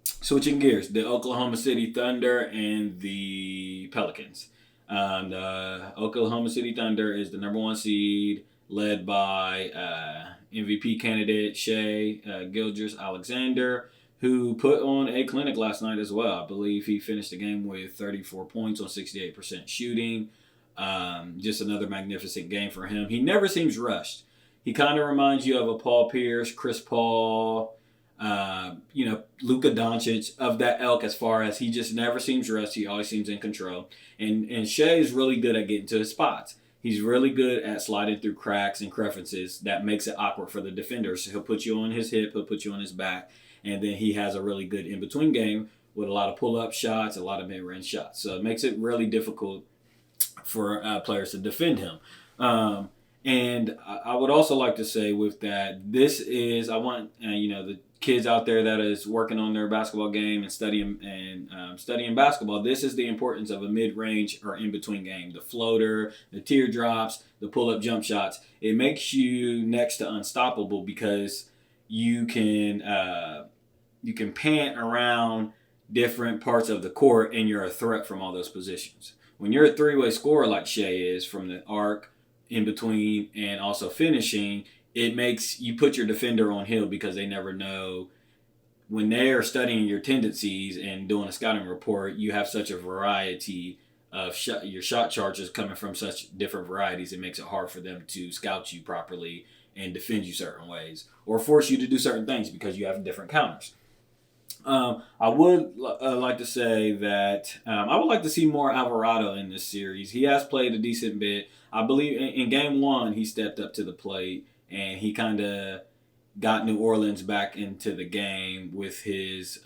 Switching gears, the Oklahoma City Thunder and the Pelicans. The Oklahoma City Thunder is the number one seed, led by MVP candidate Shai Alexander, who put on a clinic last night as well. I believe he finished the game with 34 points on 68% shooting. Just another magnificent game for him. He never seems rushed. He kind of reminds you of a Paul Pierce, Chris Paul, Luka Doncic of that ilk, as far as he just never seems rusty. He always seems in control. And Shai is really good at getting to his spots. He's really good at sliding through cracks and crevices that makes it awkward for the defenders. So he'll put you on his hip, he'll put you on his back, and then he has a really good in-between game with a lot of pull-up shots, a lot of mid-range shots. So it makes it really difficult for players to defend him. And I would also like to say with that, this is, I want, the kids out there that is working on their basketball game and studying basketball, this is the importance of a mid-range or in-between game. The floater, the teardrops, the pull-up jump shots. It makes you next to unstoppable because you can pant around different parts of the court and you're a threat from all those positions. When you're a three-way scorer like Shai is, from the arc, in between, and also finishing, it makes you put your defender on hill because they never know. When they are studying your tendencies and doing a scouting report, you have such a variety of your shot charges coming from such different varieties. It makes it hard for them to scout you properly and defend you certain ways or force you to do certain things because you have different counters. I would like to say that I would like to see more Alvarado in this series. He has played a decent bit. I believe in game one, he stepped up to the plate and he kind of got New Orleans back into the game with his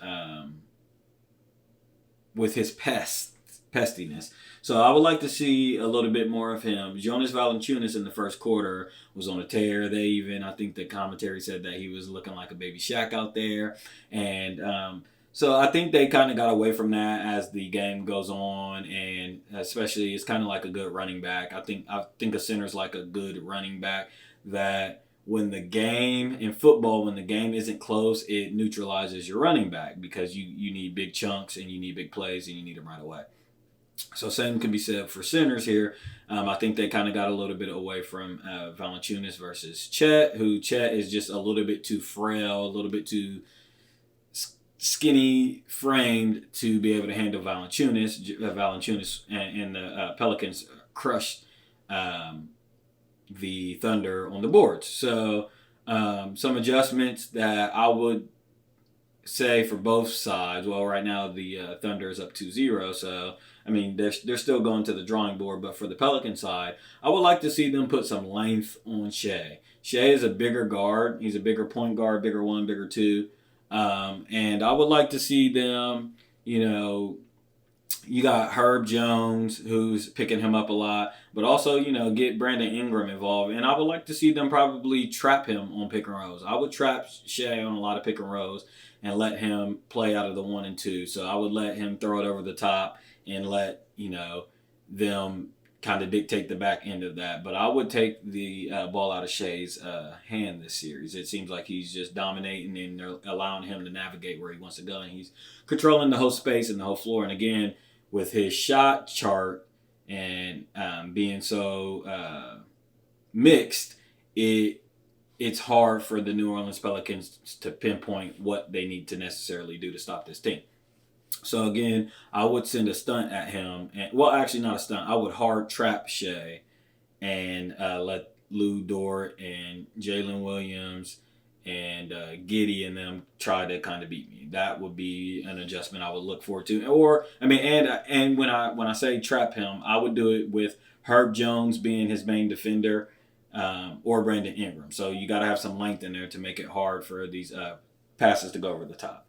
pestiness. So I would like to see a little bit more of him. Jonas Valanciunas in the first quarter was on a tear. I think the commentary said that he was looking like a baby Shaq out there. And so I think they kind of got away from that as the game goes on. And especially it's kind of like a good running back. I think a center's like a good running back that when the game isn't close, it neutralizes your running back because you need big chunks and you need big plays and you need them right away. So same can be said for centers here. I think they kind of got a little bit away from Valanciunas versus Chet, who Chet is just a little bit too frail, a little bit too skinny framed to be able to handle Valanciunas. Valanciunas and the Pelicans crushed the Thunder on the boards. So some adjustments that I would say for both sides. Well, right now the Thunder is up 2-0, so I mean they're still going to the drawing board. But for the Pelican side, I would like to see them put some length on Shai. Shai is a bigger guard. He's a bigger point guard, bigger one, bigger two, and I would like to see them. You got Herb Jones, who's picking him up a lot, but also, get Brandon Ingram involved. And I would like to see them probably trap him on pick and rolls. I would trap Shai on a lot of pick and rolls and let him play out of the 1 and 2. So I would let him throw it over the top and let, them kind of dictate the back end of that. But I would take the ball out of Shai's hand this series. It seems like he's just dominating and they're allowing him to navigate where he wants to go. And he's controlling the whole space and the whole floor. And again, with his shot chart and being so mixed, it's hard for the New Orleans Pelicans to pinpoint what they need to necessarily do to stop this team. So again, I would send a stunt at him. Actually not a stunt. I would hard trap Shai and let Lou Dort and Jalen Williams and Giddey and them try to kind of beat me. That would be an adjustment I would look forward to. And when I say trap him, I would do it with Herb Jones being his main defender, or Brandon Ingram. So you got to have some length in there to make it hard for these passes to go over the top.